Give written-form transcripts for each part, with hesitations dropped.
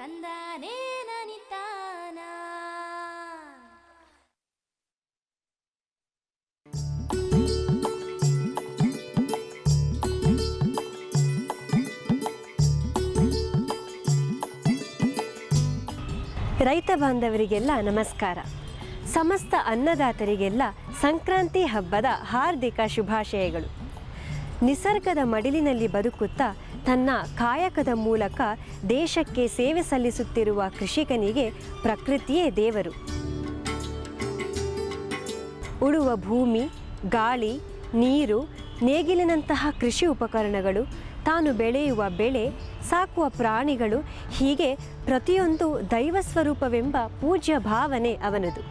ತಂದಾನೇ ನನಿತಾನ. ರೈತ ಬಾಂಧವರಿಗೆಲ್ಲ ನಮಸ್ಕಾರ. ಸಮಸ್ತ ಅನ್ನದಾತರಿಗೆಲ್ಲ ಸಂಕ್ರಾಂತಿ ಹಬ್ಬದ ಹಾರ್ದಿಕ ಶುಭಾಶಯಗಳು. ನಿಸರ್ಗದ ಮಡಿಲಿನಲ್ಲಿ ಬದುಕುತ್ತಾ ತನ್ನ ಕಾಯಕದ ಮೂಲಕ ದೇಶಕ್ಕೆ ಸೇವೆ ಸಲ್ಲಿಸುತ್ತಿರುವ ಕೃಷಿಕನಿಗೆ ಪ್ರಕೃತಿಯೇ ದೇವರು. ಉಳುವ ಭೂಮಿ, ಗಾಳಿ, ನೀರು, ನೇಗಿಲಿನಂತಹ ಕೃಷಿ ಉಪಕರಣಗಳು, ತಾನು ಬೆಳೆಯುವ ಬೆಳೆ, ಸಾಕುವ ಪ್ರಾಣಿಗಳು, ಹೀಗೆ ಪ್ರತಿಯೊಂದು ದೈವ ಸ್ವರೂಪವೆಂಬ ಪೂಜ್ಯ ಭಾವನೆ ಅವನದು.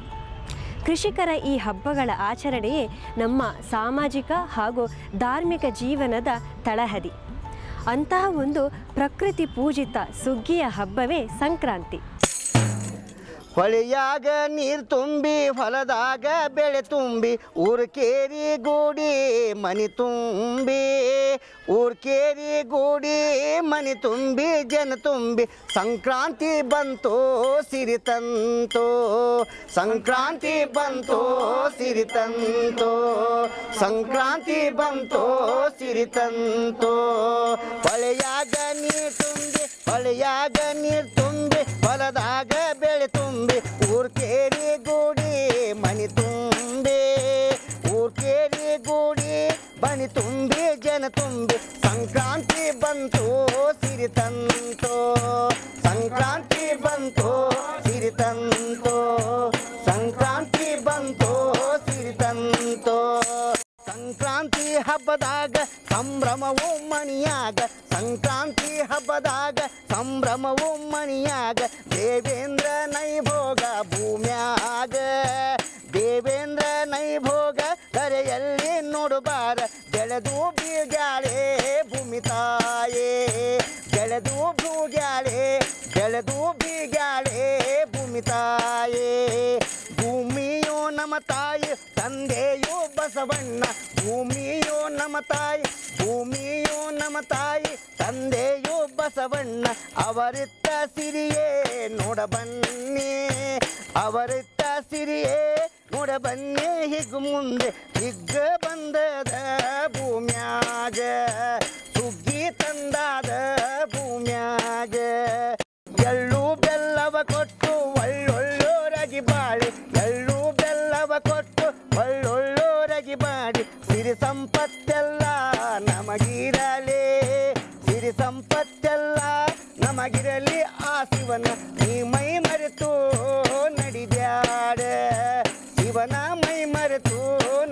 ಕೃಷಿಕರ ಈ ಹಬ್ಬಗಳ ಆಚರಣೆಯೇ ನಮ್ಮ ಸಾಮಾಜಿಕ ಹಾಗೂ ಧಾರ್ಮಿಕ ಜೀವನದ ತಳಹದಿ. ಅಂತಹ ಒಂದು ಪ್ರಕೃತಿ ಪೂಜಿತ ಸುಗ್ಗಿಯ ಹಬ್ಬವೇ ಸಂಕ್ರಾಂತಿ. ಹೊಳೆಯಾಗ ನೀರು ತುಂಬಿ ಹೊಲದಾಗ ಬೆಳೆ ತುಂಬಿ ಊರ್ಕೇರಿ ಗೂಡಿ ಮನಿ ತುಂಬಿ ಊರ್ಕೇರಿ ಗೂಡಿ ಮನಿ ತುಂಬಿ ಜನ ತುಂಬಿ ಸಂಕ್ರಾಂತಿ ಬಂತು ಸಿರಿ ತಂತು ಸಂಕ್ರಾಂತಿ ಬಂತು ಸಿರಿ ತಂತು ಸಂಕ್ರಾಂತಿ ಬಂತು ಸಿರಿ ತಂತು. ಹೊಳೆಯಾಗ ನೀರು ತುಂಬಿ ಹೊಳೆಯಾಗ ನೀರು ತುಂಬಿ ಹೊಲದಾಗ ಬೆಳೆ ತುಂಬಿ ಊರ್ಕೇರಿ ಗೂಡಿ ಮನಿ ತುಂಬಿ ಊರ್ಕೇರಿ ಗೂಡಿ ಮನಿ ತುಂಬಿ ಜನ ತುಂಬಿ ಸಂಕ್ರಾಂತಿ ಬಂತು ಸಿರಿ ತಂತು ಸಂಕ್ರಾಂತಿ ಬಂತು ಸಿರಿ ತಂತು ಸಂಕ್ರಾಂತಿ ಬಂತು ಸಿರಿ ತಂತು. ಸಂಕ್ರಾಂತಿ ಹಬ್ಬದಾಗ ಸಂಭ್ರಮವು ಮಣಿಯಾಗ ಸಂಕ್ರಾಂತಿ ಹಬ್ಬದಾಗ ಸಂಭ್ರಮವು ಮಣಿಯಾಗ ದೇವೇಂದ್ರ ನೈಭೋಗ ಭೂಮ್ಯಾಗ ದೇವೇಂದ್ರ ನೈಭೋಗ ಕರೆಯಲ್ಲಿ ನೋಡುಬಾರ ಬೆಳೆದು ಬೀಳ್ಯಾಳೆ ಭೂಮಿ ತಾಯೇ ಬೆಳೆದು ಬೀಳ್ಯಾಳೆ ಬೆಳೆದು ಬೀಳ್ಯಾಳೆ ಭೂಮಿ ತಾಯೇ. ಭೂಮಿಯೋ ನಮ್ಮ ತಾಯಿ ತಂದೆಯೋ ಬಸವಣ್ಣ ಭೂಮಿಯೋ ನಮ್ಮ ತಾಯಿ ಭೂಮಿಯೋ ನಮ್ಮ ತಾಯಿ ತಂದೆಯೋ ಬಸವಣ್ಣ ಅವರಿತ್ತ ಸಿರಿಯೇ ನೋಡಬನ್ನಿ ಅವರಿತ್ತ ಸಿರಿಯೇ ನೋಡಬನ್ನಿ ಹಿಗ್ಗು ಮುಂದೆ ಹಿಗ್ಗ ಬಂದದ ಭೂಮ್ಯಾಗ ಸುಗ್ಗಿ ತಂದಾದ ಭೂಮ್ಯಾಗ. ಎಳ್ಳು ಬೆಲ್ಲವ ಕೊಟ್ಟು ಒಳ್ಳೊಳ್ಳೋರಾಗಿ ಬಾಳಿ ಎಳ್ಳು ಬೆಲ್ಲವ ಕೊಟ್ಟು ಒಳ್ಳೊಳ್ಳೋರಾಗಿ ಬಾಡಿ ಸಿರಿ ಸಂಪತ್ತೆಲ್ಲ ನಮಗಿರಲಿ ಸಿರಿ ಸಂಪತ್ತೆಲ್ಲ ನಮಗಿರಲಿ ಆ ಶಿವನ ನೀ ಮೈ ಮರೆತು ನಡಿಬ್ಯಾಡ ಶಿವನ ಮೈ ಮರೆತು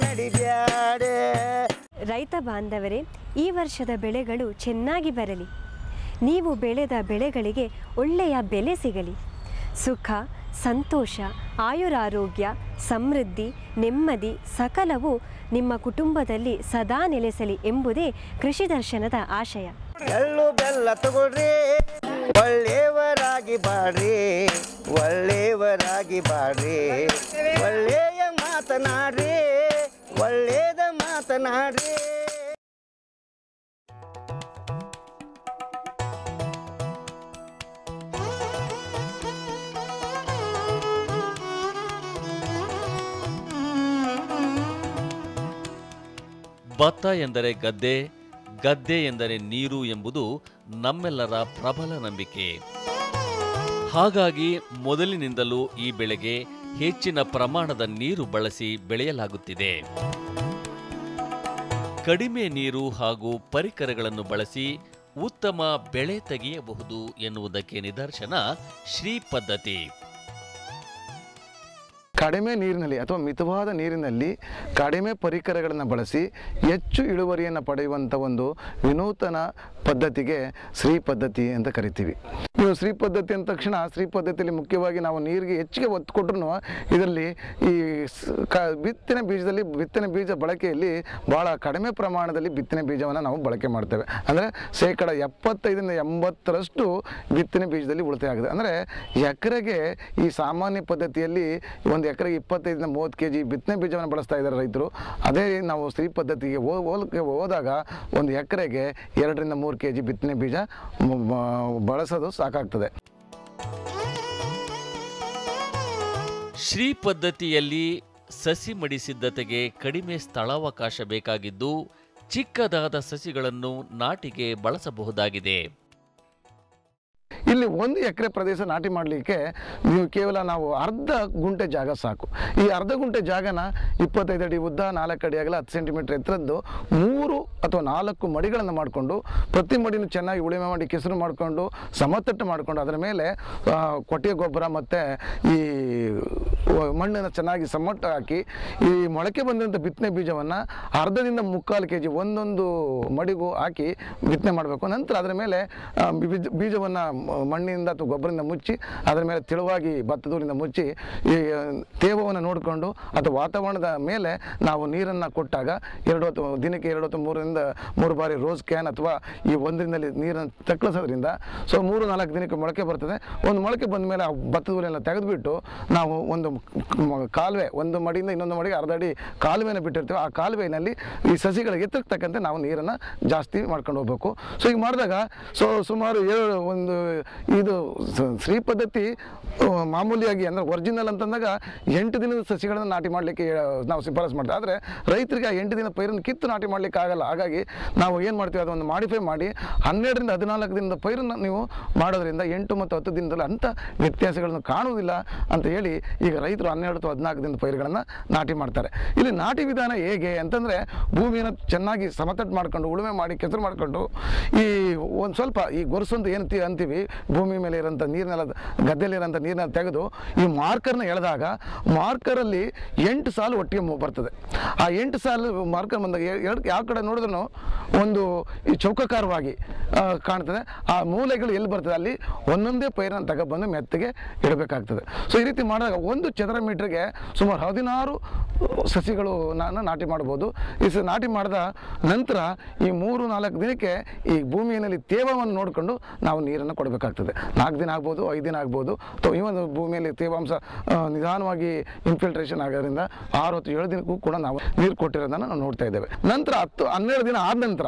ನಡಿಬ್ಯಾಡ. ರೈತ ಬಾಂಧವರೇ, ಈ ವರ್ಷದ ಬೆಳೆಗಳು ಚೆನ್ನಾಗಿ ಬರಲಿ. ನೀವು ಬೆಳೆದ ಬೆಳೆಗಳಿಗೆ ಒಳ್ಳೆಯ ಬೆಲೆ ಸಿಗಲಿ. ಸುಖ, ಸಂತೋಷ, ಆಯುರಾರೋಗ್ಯ, ಸಮೃದ್ಧಿ, ನೆಮ್ಮದಿ ಸಕಲವು ನಿಮ್ಮ ಕುಟುಂಬದಲ್ಲಿ ಸದಾ ನೆಲೆಸಲಿ ಎಂಬುದೇ ಕೃಷಿ ದರ್ಶನದ ಆಶಯ. ಎಳ್ಳು ಬೆಲ್ಲ ತಗೊಳ್ರಿ ಒಳ್ಳೆಯವರಾಗಿ ಬಾಡ್ರಿ ಒಳ್ಳೆಯವರಾಗಿ ಬಾಡ್ರಿ ಒಳ್ಳೆಯ ಮಾತನಾಡ್ರಿ ಒಳ್ಳೆಯದ ಮಾತನಾಡ್ರಿ. ಭತ್ತ ಎಂದರೆ ಗದ್ದೆ, ಗದ್ದೆ ಎಂದರೆ ನೀರು ಎಂಬುದು ನಮ್ಮೆಲ್ಲರ ಪ್ರಬಲ ನಂಬಿಕೆ. ಹಾಗಾಗಿ ಮೊದಲಿನಿಂದಲೂ ಈ ಬೆಳೆಗೆ ಹೆಚ್ಚಿನ ಪ್ರಮಾಣದ ನೀರು ಬಳಸಿ ಬೆಳೆಯಲಾಗುತ್ತಿದೆ. ಕಡಿಮೆ ನೀರು ಹಾಗೂ ಪರಿಕರಗಳನ್ನು ಬಳಸಿ ಉತ್ತಮ ಬೆಳೆ ತೆಗೆಯಬಹುದು ಎನ್ನುವುದಕ್ಕೆ ನಿದರ್ಶನ ಶ್ರೀ ಪದ್ಧತಿ. ಕಡಿಮೆ ನೀರಿನಲ್ಲಿ ಅಥವಾ ಮಿತವಾದ ನೀರಿನಲ್ಲಿ ಕಡಿಮೆ ಪರಿಕರಗಳನ್ನು ಬಳಸಿ ಹೆಚ್ಚು ಇಳುವರಿಯನ್ನು ಪಡೆಯುವಂಥ ಒಂದು ವಿನೂತನ ಪದ್ಧತಿಗೆ ಶ್ರೀ ಪದ್ಧತಿ ಅಂತ ಕರಿತೀವಿ. ನೀವು ಶ್ರೀ ಪದ್ಧತಿ ಅಂದ ತಕ್ಷಣ ಶ್ರೀ ಪದ್ಧತಿಯಲ್ಲಿ ಮುಖ್ಯವಾಗಿ ನಾವು ನೀರಿಗೆ ಹೆಚ್ಚಿಗೆ ಒತ್ತು ಕೊಟ್ಟರು ಇದರಲ್ಲಿ ಈ ಬಿತ್ತನೆ ಬೀಜ ಬಳಕೆಯಲ್ಲಿ ಭಾಳ ಕಡಿಮೆ ಪ್ರಮಾಣದಲ್ಲಿ ಬಿತ್ತನೆ ಬೀಜವನ್ನು ನಾವು ಬಳಕೆ ಮಾಡ್ತೇವೆ. ಅಂದರೆ 75-80% ಬಿತ್ತನೆ ಬೀಜದಲ್ಲಿ ಉಳಿತಾಯ ಆಗಿದೆ. ಅಂದರೆ ಎಕರೆಗೆ ಈ ಸಾಮಾನ್ಯ ಪದ್ಧತಿಯಲ್ಲಿ ಒಂದು ಎಕರೆಗೆ 25-30 kg ಬಿತ್ತನೆ ಬೀಜವನ್ನು ಬಳಸ್ತಾ ಇದ್ದಾರೆ ರೈತರು. ಅದೇ ನಾವು ಶ್ರೀ ಪದ್ಧತಿಗೆ ಹೋದಾಗ ಒಂದು ಎಕರೆಗೆ 2-3 kg ಬಿತ್ತನೆ ಬೀಜ ಬಳಸೋದು ಸಾಕಾಗ್ತದೆ. ಶ್ರೀ ಪದ್ಧತಿಯಲ್ಲಿ ಸಸಿ ಮಡಿ ಸಿದ್ಧತೆಗೆ ಕಡಿಮೆ ಸ್ಥಳಾವಕಾಶ ಬೇಕಾಗಿದ್ದು ಚಿಕ್ಕದಾದ ಸಸಿಗಳನ್ನು ನಾಟಿಗೆ ಬಳಸಬಹುದಾಗಿದೆ. ಇಲ್ಲಿ 1 ಎಕರೆ ಪ್ರದೇಶ ನಾಟಿ ಮಾಡಲಿಕ್ಕೆ ನೀವು ಕೇವಲ ನಾವು ಅರ್ಧ ಗುಂಟೆ ಜಾಗ ಸಾಕು. ಈ ಅರ್ಧ ಗುಂಟೆ ಜಾಗನ 25 ಅಡಿ ಉದ್ದ, 4 ಅಡಿ ಅಗಲ, 10 ಸೆಂಟಿಮೀಟರ್ ಎತ್ತರದ್ದು 3 ಅಥವಾ 4 ಮಡಿಗಳನ್ನು ಮಾಡಿಕೊಂಡು, ಪ್ರತಿ ಮಡಿನೂ ಚೆನ್ನಾಗಿ ಉಳುಮೆ ಮಾಡಿ ಕೆಸರು ಮಾಡಿಕೊಂಡು ಸಮತಟ್ಟು ಮಾಡಿಕೊಂಡು ಅದರ ಮೇಲೆ ಕೊಟ್ಟಿಗೆ ಗೊಬ್ಬರ ಮತ್ತು ಈ ಮಣ್ಣನ್ನು ಚೆನ್ನಾಗಿ ಸಮಟ್ಟು ಹಾಕಿ ಈ ಮೊಳಕೆ ಬಂದಂಥ ಬಿತ್ತನೆ ಬೀಜವನ್ನು ಅರ್ಧದಿಂದ 3/4 kg ಒಂದೊಂದು ಮಡಿಗೂ ಹಾಕಿ ಬಿತ್ತನೆ ಮಾಡಬೇಕು. ನಂತರ ಅದರ ಮೇಲೆ ಬೀಜವನ್ನು ಮಣ್ಣಿನಿಂದ ಅಥವಾ ಗೊಬ್ಬರದಿಂದ ಮುಚ್ಚಿ ಅದರ ಮೇಲೆ ತೆಳುವಾಗಿ ಭತ್ತದೂರಿಂದ ಮುಚ್ಚಿ ಈ ತೇವವನ್ನು ನೋಡಿಕೊಂಡು ಅಥವಾ ವಾತಾವರಣದ ಮೇಲೆ ನಾವು ನೀರನ್ನು ಕೊಟ್ಟಾಗ ದಿನಕ್ಕೆ 2 ಅಥವಾ 3 ಬಾರಿ ರೋಸ್ ಕ್ಯಾನ್ ಅಥವಾ ಈ ಒಂದರಿಂದಲೇ ನೀರನ್ನು ತಕ್ಕಳಿಸೋದ್ರಿಂದ 3-4 ದಿನಕ್ಕೆ ಮೊಳಕೆ ಬರ್ತದೆ. ಒಂದು ಮೊಳಕೆ ಬಂದ ಮೇಲೆ ಆ ಭತ್ತದೂರೆಲ್ಲ ತೆಗೆದುಬಿಟ್ಟು ನಾವು ಒಂದು ಕಾಲುವೆ, ಒಂದು ಮಡಿಯಿಂದ ಇನ್ನೊಂದು ಮಡಿಗೆ ಅರ್ಧ ಅಡಿ ಕಾಲುವೆಯನ್ನು ಬಿಟ್ಟಿರ್ತೀವಿ. ಆ ಕಾಲುವೆಯಲ್ಲಿ ಈ ಸಸಿಗಳಿಗೆ ಎತ್ತರಕ್ಕೆ ನಾವು ನೀರನ್ನು ಜಾಸ್ತಿ ಮಾಡ್ಕೊಂಡು ಹೋಗ್ಬೇಕು. ಸೊ ಈಗ ಮಾಡಿದಾಗ ಸುಮಾರು ಇದು ಶ್ರೀ ಪದ್ಧತಿ ಮಾಮೂಲಿಯಾಗಿ ಅಂದರೆ ಒರಿಜಿನಲ್ ಅಂತಂದಾಗ 8 ದಿನದ ಸಸಿಗಳನ್ನು ನಾಟಿ ಮಾಡಲಿಕ್ಕೆ ನಾವು ಶಿಫಾರಸು ಮಾಡ್ತೀವಿ. ಆದರೆ ರೈತರಿಗೆ ಆ 8 ದಿನ ಪೈರನ್ನು ಕಿತ್ತು ನಾಟಿ ಮಾಡಲಿಕ್ಕೆ ಆಗಲ್ಲ. ಹಾಗಾಗಿ ನಾವು ಏನು ಮಾಡ್ತೀವಿ, ಅದನ್ನು ಮಾಡಿಫೈ ಮಾಡಿ 12ರಿಂದ 14 ದಿನದ ಪೈರನ್ನು ನೀವು ಮಾಡೋದ್ರಿಂದ 8 ಮತ್ತು 10 ದಿನದಲ್ಲಿ ಅಂಥ ವ್ಯತ್ಯಾಸಗಳನ್ನು ಕಾಣುವುದಿಲ್ಲ ಅಂತ ಹೇಳಿ ಈಗ ರೈತರು 12 ಅಥವಾ 14 ದಿನದ ಪೈರುಗಳನ್ನು ನಾಟಿ ಮಾಡ್ತಾರೆ. ಇಲ್ಲಿ ನಾಟಿ ವಿಧಾನ ಹೇಗೆ ಅಂತಂದರೆ, ಭೂಮಿಯನ್ನು ಚೆನ್ನಾಗಿ ಸಮತಟ್ಟು ಮಾಡಿಕೊಂಡು ಉಳುಮೆ ಮಾಡಿ ಕೆಸರು ಮಾಡಿಕೊಂಡು ಈ ಒಂದು ಸ್ವಲ್ಪ ಈ ಗೊರಸಂತ ಏನು ಅಂತೀವಿ, ಭೂಮಿ ಮೇಲೆ ಇರೋಂಥ ನೀರಿನೆಲ್ಲ ಗದ್ದೆಯಲ್ಲಿರೋಂಥ ನೀರನ್ನ ತೆಗೆದು ಈ ಮಾರ್ಕರ್ನ ಎಳೆದಾಗ ಮಾರ್ಕರಲ್ಲಿ 8 ಸಾಲು ಒಟ್ಟಿಗೆ ಬರ್ತದೆ. ಆ 8 ಸಾಲು ಮಾರ್ಕರ್ ಬಂದಾಗ ಯಾವ ಕಡೆ ನೋಡಿದ್ರೂ ಒಂದು ಈ ಚೌಕಾಕಾರವಾಗಿ ಕಾಣ್ತದೆ. ಆ ಮೂಲೆಗಳು ಎಲ್ಲಿ ಬರ್ತದೆ ಅಲ್ಲಿ ಒಂದೊಂದೇ ಪೈರನ್ನು ತಗೊಬಂದು ಮೆತ್ತಗೆ ಇಡಬೇಕಾಗ್ತದೆ. ಸೊ ಈ ರೀತಿ ಮಾಡಿದಾಗ 1 ಚದರ ಮೀಟ್ರಿಗೆ ಸುಮಾರು 16 ಸಸಿಗಳು ನಾಟಿ ಮಾಡ್ಬೋದು. ಈ ನಾಟಿ ಮಾಡಿದ ನಂತರ ಈ 3-4 ದಿನಕ್ಕೆ ಈ ಭೂಮಿಯಲ್ಲಿ ತೇವವನ್ನು ನೋಡಿಕೊಂಡು ನಾವು ನೀರನ್ನು ಕೊಡಬೇಕಾಗ್ತದೆ. 4 ದಿನ ಆಗ್ಬೋದು, 5 ದಿನ ಆಗ್ಬೋದು, ಅಥವಾ ಈ ಒಂದು ಭೂಮಿಯಲ್ಲಿ ತೇವಾಂಶ ನಿಧಾನವಾಗಿ ಇನ್ಫಿಲ್ಟ್ರೇಷನ್ ಆಗೋದ್ರಿಂದ 6 ಅಥವಾ 7 ದಿನಕ್ಕೂ ಕೂಡ ನಾವು ನೀರು ಕೊಟ್ಟಿರೋದನ್ನು ನಾವು ನೋಡ್ತಾ ಇದ್ದೇವೆ. ನಂತರ 10-12 ದಿನ ಆದ ನಂತರ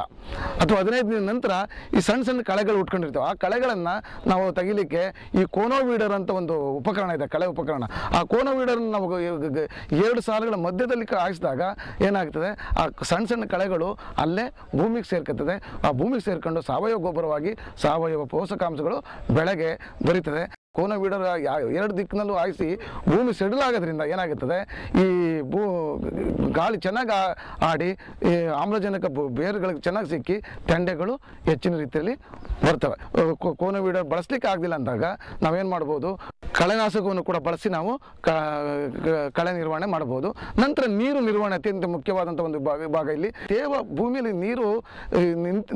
ಅಥವಾ 15 ದಿನ ನಂತರ ಈ ಸಣ್ಣ ಸಣ್ಣ ಕಳೆಗಳು ಉಟ್ಕೊಂಡಿರ್ತವೆ. ಆ ಕಳೆಗಳನ್ನು ನಾವು ತೆಗಿಲಿಕ್ಕೆ ಈ ಕೋನೋವೀಡರ್ ಅಂತ ಒಂದು ಉಪಕರಣ ಇದೆ, ಕಳೆ ಉಪಕರಣ. ಆ ಕೋನೋವೀಡರ್ ನಾವು 2 ಸಾಲುಗಳ ಮಧ್ಯದಲ್ಲಿ ಹಾಯಿಸಿದಾಗ ಏನಾಗ್ತದೆ, ಆ ಸಣ್ಣ ಸಣ್ಣ ಕಳೆಗಳು ಅಲ್ಲೇ ಭೂಮಿಗೆ ಸೇರ್ಕೊತದೆ. ಆ ಭೂಮಿಗೆ ಸೇರ್ಕೊಂಡು ಸಾವಯವ ಗೊಬ್ಬರವಾಗಿ ಸಾವಯವ ಪೋಷಕಾಂಶಗಳು ಬೆಳೆಗೆ ದೊರೀತದೆ. ಕೋನೋವೀಡರ್ 2 ದಿಕ್ಕಿನಲ್ಲೂ ಹಾಯಿಸಿ ಭೂಮಿ ಸೆಡಲ್ ಆಗೋದ್ರಿಂದ ಏನಾಗುತ್ತದೆ, ಈ ಗಾಳಿ ಚೆನ್ನಾಗಿ ಆಡಿ ಈ ಆಮ್ಲಜನಕ ಬೇರುಗಳಿಗೆ ಚೆನ್ನಾಗಿ ಸಿಕ್ಕಿ ತೆಂಡೆಗಳು ಹೆಚ್ಚಿನ ರೀತಿಯಲ್ಲಿ ಬರ್ತವೆ. ಕೋನೋವೀಡರ್ ಬಳಸಲಿಕ್ಕೆ ಆಗಲಿಲ್ಲ ಅಂದಾಗ ನಾವೇನು ಮಾಡ್ಬೋದು, ಕಳೆನಾಶಕವನ್ನು ಕೂಡ ಬಳಸಿ ನಾವು ಕಳೆ ನಿರ್ವಹಣೆ ಮಾಡ್ಬೋದು. ನಂತರ ನೀರು ನಿರ್ವಹಣೆ ಅತ್ಯಂತ ಮುಖ್ಯವಾದಂಥ ಒಂದು ಭಾಗ. ಇಲ್ಲಿ ತೇವ ಭೂಮಿಯಲ್ಲಿ ನೀರು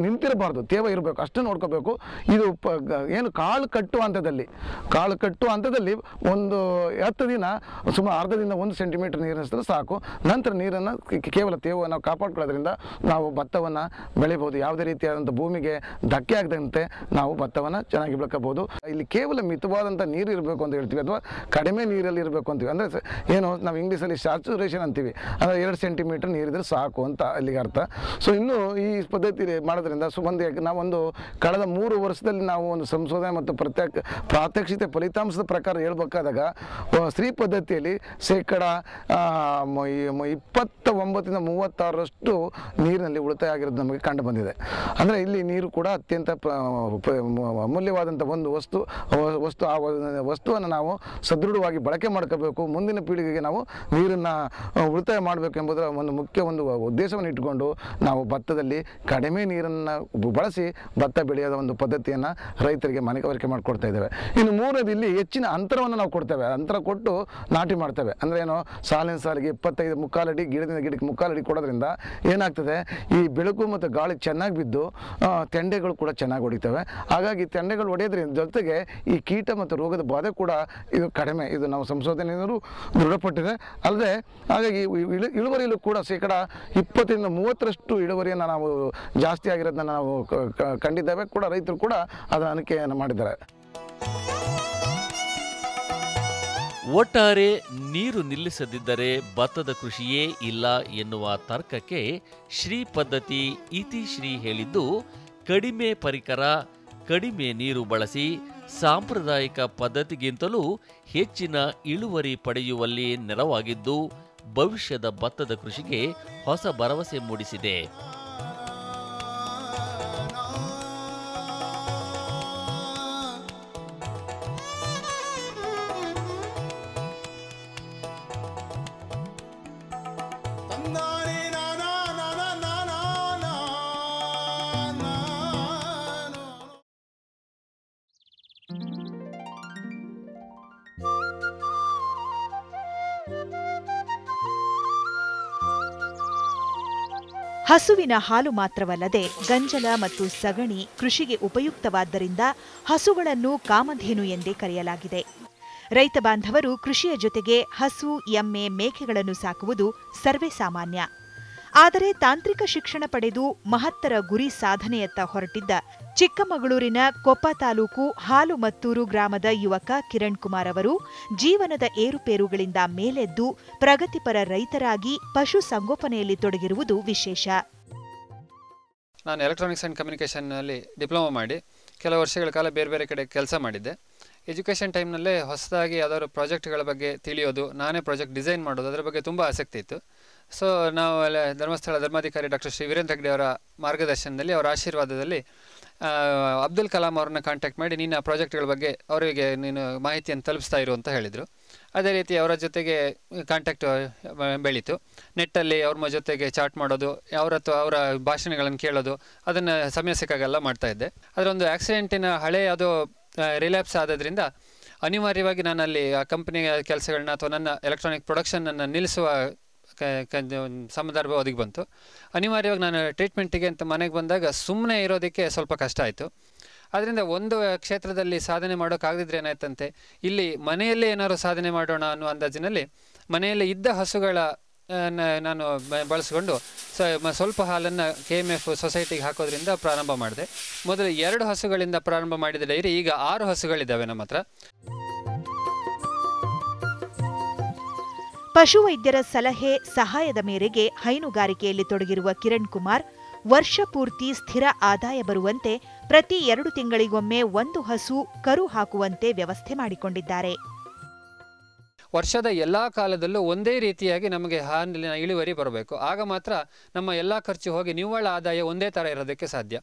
ನಿಂತಿರಬಾರ್ದು, ತೇವ ಇರಬೇಕು, ಅಷ್ಟು ನೋಡ್ಕೋಬೇಕು. ಇದು ಏನು ಕಾಳು ಕಟ್ಟುವ ಹಂತದಲ್ಲಿ ಒಂದು 10 ದಿನ ಸುಮಾರು ಅರ್ಧದಿಂದ 1 ಸೆಂಟಿಮೀಟರ್ ನೀರಿನ ಸಾಕು. ನಂತರ ನೀರನ್ನು ಕೇವಲ ತೇವವನ್ನು ಕಾಪಾಡ್ಕೊಳ್ಳೋದ್ರಿಂದ ನಾವು ಭತ್ತವನ್ನು ಬೆಳಿಬೋದು. ಯಾವುದೇ ರೀತಿಯಾದಂಥ ಭೂಮಿಗೆ ಧಕ್ಕೆ ಆಗದಂತೆ ನಾವು ಭತ್ತವನ್ನು ಚೆನ್ನಾಗಿ ಬೆಳ್ಕೋಬೋದು. ಇಲ್ಲಿ ಕೇವಲ ಮಿತವಾದಂಥ ನೀರು ಇರಬೇಕು ಅಂತ ಹೇಳ್ತೀವಿ, ಅಥವಾ ಕಡಿಮೆ ನೀರಲ್ಲಿ ಇರಬೇಕು ಅಂತೀವಿ. ಅಂದರೆ ಏನು ನಾವು ಇಂಗ್ಲೀಷಲ್ಲಿ ಸ್ಯಾಚುರೇಷನ್ ಅಂತೀವಿ, ಅಂದರೆ 2 ಸೆಂಟಿಮೀಟರ್ ನೀರಿದ್ರೆ ಸಾಕು ಅಂತ ಅಲ್ಲಿಗೆ ಅರ್ಥ. ಸೊ ಇನ್ನು ಈ ಪದ್ಧತಿ ಮಾಡೋದ್ರಿಂದ ನಾವೊಂದು ಕಳೆದ 3 ವರ್ಷದಲ್ಲಿ ನಾವು ಒಂದು ಸಂಶೋಧನೆ ಮತ್ತು ಪ್ರಾತ್ಯಕ್ಷಿತೆ ಫಲಿತಾಂಶದ ಪ್ರಕಾರ ಹೇಳ್ಬೇಕಾದಾಗ ಶ್ರೀ ಪದ್ಧತಿಯಲ್ಲಿ ಶೇಕಡ 29-36 ನೀರಿನಲ್ಲಿ ಉಳಿತಾಯ ಆಗಿರೋದು ನಮಗೆ ಕಂಡು ಬಂದಿದೆ. ಅಂದರೆ ಇಲ್ಲಿ ನೀರು ಕೂಡ ಅತ್ಯಂತ ಅಮೂಲ್ಯವಾದಂಥ ಒಂದು ವಸ್ತು. ಆ ವಸ್ತುವನ್ನು ನಾವು ಸದೃಢವಾಗಿ ಬಳಕೆ ಮಾಡ್ಕೋಬೇಕು. ಮುಂದಿನ ಪೀಳಿಗೆಗೆ ನಾವು ನೀರನ್ನು ಉಳಿತಾಯ ಮಾಡಬೇಕು ಎಂಬುದರ ಒಂದು ಮುಖ್ಯ ಉದ್ದೇಶವನ್ನು ಇಟ್ಟುಕೊಂಡು ನಾವು ಭತ್ತದಲ್ಲಿ ಕಡಿಮೆ ನೀರನ್ನು ಬಳಸಿ ಭತ್ತ ಬೆಳೆಯೋದ ಒಂದು ಪದ್ಧತಿಯನ್ನು ರೈತರಿಗೆ ಮನವರಿಕೆ ಮಾಡಿಕೊಡ್ತಾ ಇದ್ದೇವೆ. ಇನ್ನು 3ನೇದು, ಇಲ್ಲಿ ಹೆಚ್ಚಿನ ಅಂತರವನ್ನು ನಾವು ಕೊಡ್ತೇವೆ. ಅಂತರ ಕೊಟ್ಟು ನಾಟಿ ಮಾಡ್ತೇವೆ. ಅಂದರೆ ಏನು, ಸಾಲಿನ ಸಾಲಿಗೆ 25 ಮುಕ್ಕಾಲು ಅಡಿ, ಗಿಡದಿಂದ ಗಿಡಕ್ಕೆ 3/4 ಅಡಿ ಕೊಡೋದ್ರಿಂದ ಏನಾಗ್ತದೆ, ಈ ಬೆಳಕು ಮತ್ತು ಗಾಳಿ ಚೆನ್ನಾಗಿ ಬಿದ್ದು ತೆಂಡೆಗಳು ಕೂಡ ಚೆನ್ನಾಗಿ ಹೊಡಿತವೆ. ಹಾಗಾಗಿ ತೆಂಡೆಗಳು ಹೊಡೆಯೋದ್ರಿಂದ ಜೊತೆಗೆ ಈ ಕೀಟ ಮತ್ತು ರೋಗದ ಬಾಧೆ ಕೂಡ ಇದು ಕಡಿಮೆ. ಇದು ನಾವು ಸಂಶೋಧನೆಯೂ ದೃಢಪಟ್ಟಿದೆ. ಅಲ್ಲದೆ ಹಾಗಾಗಿ ಇಳುವರಿಯಲ್ಲೂ ಕೂಡ ಶೇಕಡ 20-30 ಇಳುವರಿಯನ್ನು ನಾವು ಜಾಸ್ತಿ ಆಗಿರೋದನ್ನ ನಾವು ಕಂಡಿದ್ದೇವೆ. ಕೂಡ ರೈತರು ಕೂಡ ಅದರ ಅನಿಕೆಯನ್ನು ಮಾಡಿದ್ದಾರೆ. ಒಟ್ಟಾರೆ ನೀರು ನಿಲ್ಲಿಸದಿದ್ದರೆ ಭತ್ತದ ಕೃಷಿಯೇ ಇಲ್ಲ ಎನ್ನುವ ತರ್ಕಕ್ಕೆ ಶ್ರೀ ಪದ್ಧತಿ ಇತಿಶ್ರೀ ಹೇಳಿದ್ದು, ಕಡಿಮೆ ಪರಿಕರ, ಕಡಿಮೆ ನೀರು ಬಳಸಿ ಸಾಂಪ್ರದಾಯಿಕ ಪದ್ಧತಿಗಿಂತಲೂ ಹೆಚ್ಚಿನ ಇಳುವರಿ ಪಡೆಯುವಲ್ಲಿ ನೆರವಾಗಿದ್ದು ಭವಿಷ್ಯದ ಭತ್ತದ ಕೃಷಿಗೆ ಹೊಸ ಭರವಸೆ ಮೂಡಿಸಿದೆ. ಹಸುವಿನ ಹಾಲು ಮಾತ್ರವಲ್ಲದೆ ಗಂಜಲ ಮತ್ತು ಸಗಣಿ ಕೃಷಿಗೆ ಉಪಯುಕ್ತವಾದ್ದರಿಂದ ಹಸುಗಳನ್ನು ಕಾಮಧೇನು ಎಂದೇ ಕರೆಯಲಾಗಿದೆ. ರೈತ ಬಾಂಧವರು ಕೃಷಿಯ ಜೊತೆಗೆ ಹಸು, ಎಮ್ಮೆ, ಮೇಕೆಗಳನ್ನು ಸಾಕುವುದು ಸರ್ವೇ ಸಾಮಾನ್ಯ. ಆದರೆ ತಾಂತ್ರಿಕ ಶಿಕ್ಷಣ ಪಡೆದು ಮಹತ್ತರ ಗುರಿ ಸಾಧನೆಯತ್ತ ಹೊರಟಿದ್ದ ಚಿಕ್ಕಮಗಳೂರಿನ ಕೊಪ್ಪ ತಾಲೂಕು ಹಾಲುಮತ್ತೂರು ಗ್ರಾಮದ ಯುವಕ ಕಿರಣ್ ಕುಮಾರ್ ಅವರು ಜೀವನದ ಏರುಪೇರುಗಳಿಂದ ಮೇಲೆದ್ದು ಪ್ರಗತಿಪರ ರೈತರಾಗಿ ಪಶು ಸಂಗೋಪನೆಯಲ್ಲಿ ತೊಡಗಿರುವುದು ವಿಶೇಷ. ನಾನು ಎಲೆಕ್ಟ್ರಾನಿಕ್ಸ್ ಆ್ಯಂಡ್ ಕಮ್ಯುನಿಕೇಷನ್ನಲ್ಲಿ ಡಿಪ್ಲೊಮಾ ಮಾಡಿ ಕೆಲವು ವರ್ಷಗಳ ಕಾಲ ಬೇರೆ ಬೇರೆ ಕಡೆ ಕೆಲಸ ಮಾಡಿದ್ದೆ. ಎಜುಕೇಷನ್ ಟೈಮ್ನಲ್ಲೇ ಹೊಸದಾಗಿ ಯಾವ್ದಾದ್ರು ಪ್ರಾಜೆಕ್ಟ್ಗಳ ಬಗ್ಗೆ ತಿಳಿಯೋದು, ನಾನೇ ಪ್ರಾಜೆಕ್ಟ್ ಡಿಸೈನ್ ಮಾಡೋದು, ಅದರ ಬಗ್ಗೆ ತುಂಬ ಆಸಕ್ತಿ ಇತ್ತು. ಸೊ ನಾವು ಧರ್ಮಸ್ಥಳ ಧರ್ಮಾಧಿಕಾರಿ ಡಾಕ್ಟರ್ ಶ್ರೀ ವೀರೇಂದ್ರ ಹೆಗ್ಡೆ ಅವರ ಮಾರ್ಗದರ್ಶನದಲ್ಲಿ, ಅವರ ಆಶೀರ್ವಾದದಲ್ಲಿ ಅಬ್ದುಲ್ ಕಲಾಂ ಅವ್ರನ್ನ ಕಾಂಟ್ಯಾಕ್ಟ್ ಮಾಡಿ ನೀನು ಆ ಪ್ರಾಜೆಕ್ಟ್ಗಳ ಬಗ್ಗೆ ಅವರಿಗೆ ನೀನು ಮಾಹಿತಿಯನ್ನು ತಲುಪಿಸ್ತಾ ಇರು ಅಂತ ಹೇಳಿದರು. ಅದೇ ರೀತಿ ಅವರ ಜೊತೆಗೆ ಕಾಂಟ್ಯಾಕ್ಟ್ ಬೆಳೀತು. ನೆಟ್ಟಲ್ಲಿ ಅವ್ರ ಜೊತೆಗೆ ಚಾಟ್ ಮಾಡೋದು, ಅವರ ಭಾಷಣಗಳನ್ನು ಕೇಳೋದು, ಅದನ್ನು ಸಮಯ ಸಿಕ್ಕಾಗೆಲ್ಲ ಮಾಡ್ತಾಯಿದ್ದೆ. ಅದರೊಂದು ಆಕ್ಸಿಡೆಂಟಿನ ಹಳೆ ಅದು ರಿಲ್ಯಾಪ್ಸ್ ಆದದ್ರಿಂದ ಅನಿವಾರ್ಯವಾಗಿ ನಾನು ಅಲ್ಲಿ ಆ ಕಂಪ್ನಿಯ ಕೆಲಸಗಳನ್ನ ಅಥವಾ ನನ್ನ ಎಲೆಕ್ಟ್ರಾನಿಕ್ ಪ್ರೊಡಕ್ಷನನ್ನು ನಿಲ್ಲಿಸುವ ಸಂದರ್ಭ ಒದಗಿ ಬಂತು. ಅನಿವಾರ್ಯವಾಗಿ ನಾನು ಟ್ರೀಟ್ಮೆಂಟಿಗೆ ಅಂತ ಮನೆಗೆ ಬಂದಾಗ ಸುಮ್ಮನೆ ಇರೋದಕ್ಕೆ ಸ್ವಲ್ಪ ಕಷ್ಟ ಆಯಿತು. ಆದ್ದರಿಂದ ಒಂದು ಕ್ಷೇತ್ರದಲ್ಲಿ ಸಾಧನೆ ಮಾಡೋಕ್ಕಾಗದಿದ್ರೆ ಏನಾಯ್ತಂತೆ, ಇಲ್ಲಿ ಮನೆಯಲ್ಲೇ ಏನಾದ್ರು ಸಾಧನೆ ಮಾಡೋಣ ಅನ್ನೋ ಅಂದಾಜಿನಲ್ಲಿ ಮನೆಯಲ್ಲೇ ಇದ್ದ ಹಸುಗಳ ನಾನು ಬಳಸಿಕೊಂಡು ಸ್ವಲ್ಪ ಹಾಲನ್ನು KMF ಸೊಸೈಟಿಗೆ ಹಾಕೋದ್ರಿಂದ ಪ್ರಾರಂಭ ಮಾಡಿದೆ. ಮೊದಲು 2 ಹಸುಗಳಿಂದ ಪ್ರಾರಂಭ ಮಾಡಿದ ಡೈರಿ ಈಗ 6 ಹಸುಗಳಿದ್ದಾವೆ ನಮ್ಮ ಹತ್ರ. ಪಶುವೈದ್ಯರ ಸಲಹೆ ಸಹಾಯದ ಮೇರೆಗೆ ಹೈನುಗಾರಿಕೆಯಲ್ಲಿ ತೊಡಗಿರುವ ಕಿರಣ್ ಕುಮಾರ್ ವರ್ಷ ಪೂರ್ತಿ ಸ್ಥಿರ ಆದಾಯ ಬರುವಂತೆ ಪ್ರತಿ 2 ತಿಂಗಳಿಗೊಮ್ಮೆ 1 ಹಸು ಕರು ಹಾಕುವಂತೆ ವ್ಯವಸ್ಥೆ ಮಾಡಿಕೊಂಡಿದ್ದಾರೆ. ವರ್ಷದ ಎಲ್ಲ ಕಾಲದಲ್ಲೂ ಒಂದೇ ರೀತಿಯಾಗಿ ನಮಗೆ ಹಾಲಿನ ಇಳುವರಿ ಬರಬೇಕು. ಆಗ ಮಾತ್ರ ನಮ್ಮ ಎಲ್ಲ ಖರ್ಚು ಹೋಗಿ ನಿವ್ವಳ ಆದಾಯ ಒಂದೇ ಥರ ಇರೋದಕ್ಕೆ ಸಾಧ್ಯ.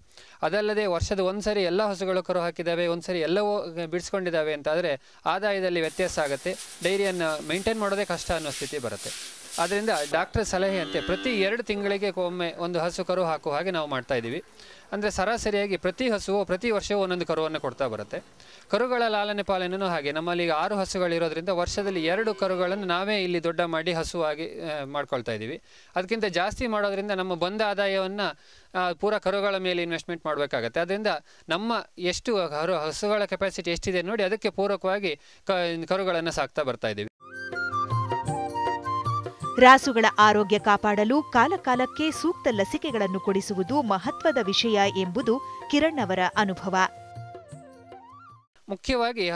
ಅದಲ್ಲದೆ ವರ್ಷದ ಒಂದು ಸರಿ ಎಲ್ಲ ಹಸುಗಳು ಕರು ಹಾಕಿದ್ದಾವೆ, ಒಂದು ಸರಿ ಎಲ್ಲವೂ ಬಿಡಿಸ್ಕೊಂಡಿದ್ದಾವೆ ಅಂತಾದರೆ ಆದಾಯದಲ್ಲಿ ವ್ಯತ್ಯಾಸ ಆಗುತ್ತೆ. ಡೈರಿಯನ್ನು ಮೇಂಟೈನ್ ಮಾಡೋದೇ ಕಷ್ಟ ಅನ್ನೋ ಸ್ಥಿತಿ ಬರುತ್ತೆ. ಆದ್ದರಿಂದ ಡಾಕ್ಟರ್ ಸಲಹೆಯಂತೆ ಪ್ರತಿ 2 ತಿಂಗಳಿಗೆ ಒಮ್ಮೆ 1 ಹಸು ಕರು ಹಾಕುವ ಹಾಗೆ ನಾವು ಮಾಡ್ತಾಯಿದ್ದೀವಿ. ಅಂದರೆ ಸರಾಸರಿಯಾಗಿ ಪ್ರತಿ ಹಸುವು ಪ್ರತಿ ವರ್ಷವೂ ಒಂದೊಂದು ಕರುವನ್ನು ಕೊಡ್ತಾ ಬರುತ್ತೆ. ಕರುಗಳ ಲಾಲನೆ ಪಾಲನೆಯೂ ಹಾಗೆ. ನಮ್ಮಲ್ಲಿ ಈಗ 6 ಹಸುಗಳಿರೋದ್ರಿಂದ ವರ್ಷದಲ್ಲಿ 2 ಕರುಗಳನ್ನು ನಾವೇ ಇಲ್ಲಿ ದೊಡ್ಡ ಮಾಡಿ ಹಸುವಾಗಿ ಮಾಡ್ಕೊಳ್ತಾ ಇದ್ದೀವಿ. ಅದಕ್ಕಿಂತ ಜಾಸ್ತಿ ಮಾಡೋದ್ರಿಂದ ನಮ್ಮ ಬಂದ ಆದಾಯವನ್ನು ಪೂರ ಕರುಗಳ ಮೇಲೆ ಇನ್ವೆಸ್ಟ್ಮೆಂಟ್ ಮಾಡಬೇಕಾಗತ್ತೆ. ಅದರಿಂದ ನಮ್ಮ ಎಷ್ಟು ಹಸುಗಳ ಕೆಪಾಸಿಟಿ ಎಷ್ಟಿದೆ ನೋಡಿ ಅದಕ್ಕೆ ಪೂರಕವಾಗಿ ಕರುಗಳನ್ನು ಸಾಕ್ತಾ ಬರ್ತಾ ಇದ್ದೀವಿ. ರಾಸುಗಳ ಆರೋಗ್ಯ ಕಾಪಾಡಲು ಕಾಲಕಾಲಕ್ಕೆ ಸೂಕ್ತ ಲಸಿಕೆಗಳನ್ನು ಕೊಡಿಸುವುದು ಮಹತ್ವದ ವಿಷಯ ಎಂಬುದು ಕಿರಣ್ ಅವರ ಅನುಭವ. ಮುಖ್ಯವಾಗಿ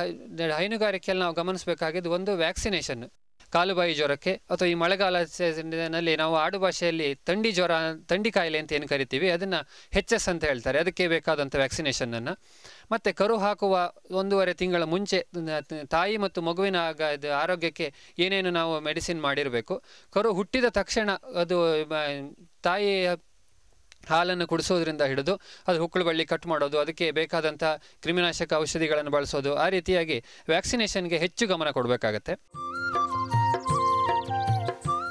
ಹೈನುಗಾರಿಕೆಯಲ್ಲಿ ನಾವು ಗಮನಿಸಬೇಕಾಗಿದ್ದು ಒಂದು ವ್ಯಾಕ್ಸಿನೇಷನ್. ಕಾಲುಬಾಯಿ ಜ್ವರಕ್ಕೆ ಅಥವಾ ಈ ಮಳೆಗಾಲದಲ್ಲಿ ನಾವು ಆಡು ಭಾಷೆಯಲ್ಲಿ ಥಂಡಿ ಕಾಯಿಲೆ ಅಂತ ಏನು ಕರಿತೀವಿ, ಅದನ್ನು HS ಅಂತ ಹೇಳ್ತಾರೆ. ಅದಕ್ಕೆ ಬೇಕಾದಂಥ ವ್ಯಾಕ್ಸಿನೇಷನನ್ನು ಮತ್ತು ಕರು ಹಾಕುವ 1.5 ತಿಂಗಳ ಮುಂಚೆ ತಾಯಿ ಮತ್ತು ಮಗುವಿನ ಆರೋಗ್ಯಕ್ಕೆ ಏನೇನು ನಾವು ಮೆಡಿಸಿನ್ ಮಾಡಿರಬೇಕು. ಕರು ಹುಟ್ಟಿದ ತಕ್ಷಣ ಅದು ತಾಯಿ ಹಾಲನ್ನು ಕುಡಿಸೋದ್ರಿಂದ ಹಿಡಿದು ಅದು ಹುಕ್ಕಳು ಬಳ್ಳಿ ಕಟ್ ಮಾಡೋದು, ಅದಕ್ಕೆ ಬೇಕಾದಂಥ ಕ್ರಿಮಿನಾಶಕ ಔಷಧಿಗಳನ್ನು ಬಳಸೋದು, ಆ ರೀತಿಯಾಗಿ ವ್ಯಾಕ್ಸಿನೇಷನ್ಗೆ ಹೆಚ್ಚು ಗಮನ ಕೊಡಬೇಕಾಗತ್ತೆ.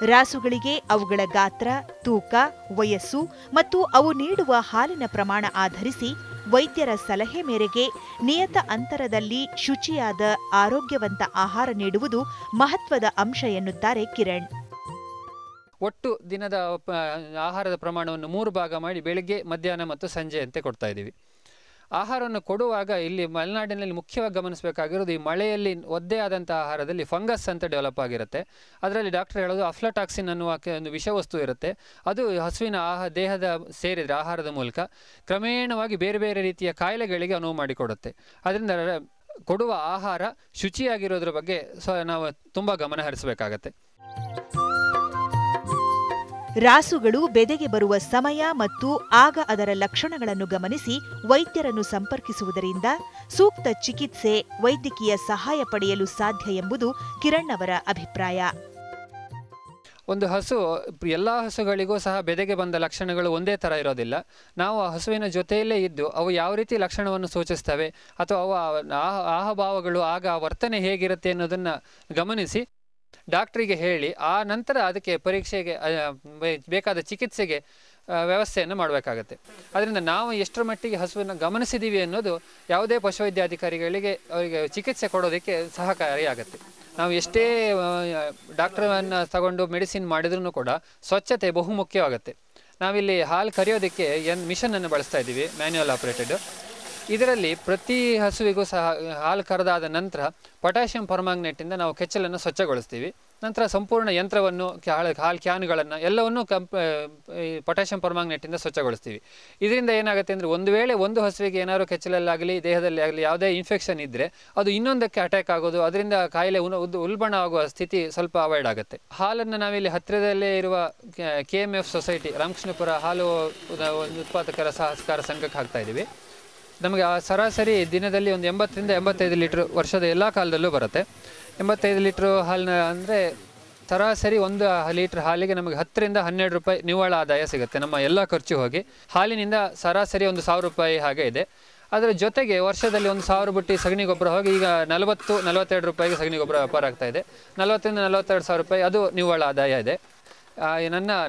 ರಾಸುಗಳಿಗೆ ಅವುಗಳ ಗಾತ್ರ, ತೂಕ, ವಯಸ್ಸು ಮತ್ತು ಅವು ನೀಡುವ ಹಾಲಿನ ಪ್ರಮಾಣ ಆಧರಿಸಿ ವೈದ್ಯರ ಸಲಹೆ ಮೇರೆಗೆ ನಿಯತ ಅಂತರದಲ್ಲಿ ಶುಚಿಯಾದ ಆರೋಗ್ಯವಂತ ಆಹಾರ ನೀಡುವುದು ಮಹತ್ವದ ಅಂಶ ಎನ್ನುತ್ತಾರೆ ಕಿರಣ್. ಒಟ್ಟು ದಿನದ ಆಹಾರದ ಪ್ರಮಾಣವನ್ನು 3 ಭಾಗ ಮಾಡಿ ಬೆಳಿಗ್ಗೆ, ಮಧ್ಯಾಹ್ನ ಮತ್ತು ಸಂಜೆ ಅಂತ ಕೊಡ್ತಾ ಇದ್ದೀವಿ. ಆಹಾರವನ್ನು ಕೊಡುವಾಗ ಇಲ್ಲಿ ಮಲೆನಾಡಿನಲ್ಲಿ ಮುಖ್ಯವಾಗಿ ಗಮನಿಸಬೇಕಾಗಿರೋದು, ಈ ಮಳೆಯಲ್ಲಿ ಒದ್ದೆ ಆದಂಥ ಆಹಾರದಲ್ಲಿ ಫಂಗಸ್ ಅಂತ ಡೆವಲಪ್ ಆಗಿರುತ್ತೆ. ಅದರಲ್ಲಿ ಡಾಕ್ಟರ್ ಹೇಳೋದು ಅಫ್ಲಟಾಕ್ಸಿನ್ ಅನ್ನುವ ಒಂದು ವಿಷವಸ್ತು ಇರುತ್ತೆ. ಅದು ಹಸುವಿನ ದೇಹದ ಸೇರಿದರೆ ಆಹಾರದ ಮೂಲಕ ಕ್ರಮೇಣವಾಗಿ ಬೇರೆ ಬೇರೆ ರೀತಿಯ ಕಾಯಿಲೆಗಳಿಗೆ ಅನುವು ಮಾಡಿಕೊಡುತ್ತೆ. ಅದರಿಂದ ಕೊಡುವ ಆಹಾರ ಶುಚಿಯಾಗಿರೋದ್ರ ಬಗ್ಗೆ ನಾವು ತುಂಬ ಗಮನ ಹರಿಸಬೇಕಾಗತ್ತೆ. ರಾಸುಗಳು ಬೆದೆಗೆ ಬರುವ ಸಮಯ ಮತ್ತು ಆಗ ಅದರ ಲಕ್ಷಣಗಳನ್ನು ಗಮನಿಸಿ ವೈದ್ಯರನ್ನು ಸಂಪರ್ಕಿಸುವುದರಿಂದ ಸೂಕ್ತ ಚಿಕಿತ್ಸೆ, ವೈದ್ಯಕೀಯ ಸಹಾಯ ಪಡೆಯಲು ಸಾಧ್ಯ ಎಂಬುದು ಕಿರಣ್ ಅವರ ಅಭಿಪ್ರಾಯ. ಒಂದು ಹಸು ಎಲ್ಲ ಹಸುಗಳಿಗೂ ಸಹ ಬೆದೆಗೆ ಬಂದ ಲಕ್ಷಣಗಳು ಒಂದೇ ಥರ ಇರೋದಿಲ್ಲ. ನಾವು ಆ ಹಸುವಿನ ಜೊತೆಯಲ್ಲೇ ಇದ್ದು ಅವು ಯಾವ ರೀತಿ ಲಕ್ಷಣವನ್ನು ಸೂಚಿಸ್ತವೆ ಅಥವಾ ಅವು ಆಹಭಾವಗಳು ಆಗ ವರ್ತನೆ ಹೇಗಿರುತ್ತೆ ಅನ್ನೋದನ್ನು ಗಮನಿಸಿ ಡಾಕ್ಟ್ರಿಗೆ ಹೇಳಿ ಆ ನಂತರ ಅದಕ್ಕೆ ಪರೀಕ್ಷೆಗೆ ಬೇಕಾದ ಚಿಕಿತ್ಸೆಗೆ ವ್ಯವಸ್ಥೆಯನ್ನು ಮಾಡಬೇಕಾಗತ್ತೆ. ಅದರಿಂದ ನಾವು ಎಷ್ಟರ ಮಟ್ಟಿಗೆ ಹಸುವನ್ನು ಗಮನಿಸಿದ್ದೀವಿ ಅನ್ನೋದು ಯಾವುದೇ ಪಶುವೈದ್ಯಾಧಿಕಾರಿಗಳಿಗೆ ಅವರಿಗೆ ಚಿಕಿತ್ಸೆ ಕೊಡೋದಕ್ಕೆ ಸಹಕಾರಿಯಾಗುತ್ತೆ. ನಾವು ಎಷ್ಟೇ ಡಾಕ್ಟ್ರನ್ನು ತಗೊಂಡು ಮೆಡಿಸಿನ್ ಮಾಡಿದ್ರೂ ಕೂಡ ಸ್ವಚ್ಛತೆ ಬಹು ಮುಖ್ಯವಾಗುತ್ತೆ. ನಾವಿಲ್ಲಿ ಹಾಲು ಕರೆಯೋದಕ್ಕೆ ಮಿಷನನ್ನು ಬಳಸ್ತಾ ಇದ್ದೀವಿ, ಮ್ಯಾನ್ಯುವಲ್ ಆಪ್ರೇಟೆಡ್. ಇದರಲ್ಲಿ ಪ್ರತಿ ಹಸುವಿಗೂ ಸಹ ಹಾಲು ಕರೆದಾದ ನಂತರ ಪೊಟ್ಯಾಷಿಯಂ ಪರ್ಮಾಂಗನೇಟಿಂದ ನಾವು ಕೆಚ್ಚಲನ್ನು ಸ್ವಚ್ಛಗೊಳಿಸ್ತೀವಿ. ನಂತರ ಸಂಪೂರ್ಣ ಯಂತ್ರವನ್ನು ಹಾಲು ಕ್ಯಾನ್ಗಳನ್ನು ಎಲ್ಲವನ್ನೂ ಪೊಟ್ಯಾಷಿಯಂ ಪರ್ಮಾಂಗನೇಟಿಂದ ಸ್ವಚ್ಛಗೊಳಿಸ್ತೀವಿ. ಇದರಿಂದ ಏನಾಗುತ್ತೆ ಅಂದರೆ ಒಂದು ವೇಳೆ ಒಂದು ಹಸುವಿಗೆ ಏನಾದರೂ ಕೆಚ್ಚಲಲ್ಲಾಗಲಿ ದೇಹದಲ್ಲಿ ಆಗಲಿ ಯಾವುದೇ ಇನ್ಫೆಕ್ಷನ್ ಇದ್ದರೆ ಅದು ಇನ್ನೊಂದಕ್ಕೆ ಅಟ್ಯಾಕ್ ಆಗೋದು, ಅದರಿಂದ ಕಾಯಿಲೆ ಉಲ್ಬಣ ಆಗುವ ಸ್ಥಿತಿ ಸ್ವಲ್ಪ ಅವಾಯ್ಡ್ ಆಗುತ್ತೆ. ಹಾಲನ್ನು ನಾವಿಲ್ಲಿ ಹತ್ತಿರದಲ್ಲೇ ಇರುವ KMF ಸೊಸೈಟಿ ರಾಮಕೃಷ್ಣಪುರ ಹಾಲು ಉತ್ಪಾದಕರ ಸಹಕಾರ ಸಂಘಕ್ಕೆ ಹಾಕ್ತಾ ಇದ್ದೀವಿ. ನಮಗೆ ಆ ಸರಾಸರಿ ದಿನದಲ್ಲಿ ಒಂದು 80ರಿಂದ 85 ಲೀಟ್ರ್ ವರ್ಷದ ಎಲ್ಲ ಕಾಲದಲ್ಲೂ ಬರುತ್ತೆ. 85 ಲೀಟ್ರ್ ಹಾಲನ್ನ ಅಂದರೆ ಸರಾಸರಿ 1 ಲೀಟ್ರ್ ಹಾಲಿಗೆ ನಮಗೆ 10ರಿಂದ 12 ರೂಪಾಯಿ ನಿವ್ವಳ ಆದಾಯ ಸಿಗುತ್ತೆ. ನಮ್ಮ ಎಲ್ಲ ಖರ್ಚು ಹೋಗಿ ಹಾಲಿನಿಂದ ಸರಾಸರಿ 1,000 ರೂಪಾಯಿ ಹಾಗೆ ಇದೆ. ಅದರ ಜೊತೆಗೆ ವರ್ಷದಲ್ಲಿ 1,000 ಬುಟ್ಟಿ ಸಗಣಿ ಗೊಬ್ಬರ ಹೋಗಿ ಈಗ 40-42 ರೂಪಾಯಿಗೆ ಸಗಣಿ ಗೊಬ್ಬರ ವ್ಯಾಪಾರ ಆಗ್ತಾ ಇದೆ. 40ರಿಂದ 42 ಸಾವಿರ ರೂಪಾಯಿ ಅದು ನಿವ್ವಳ ಆದಾಯ ಇದೆ.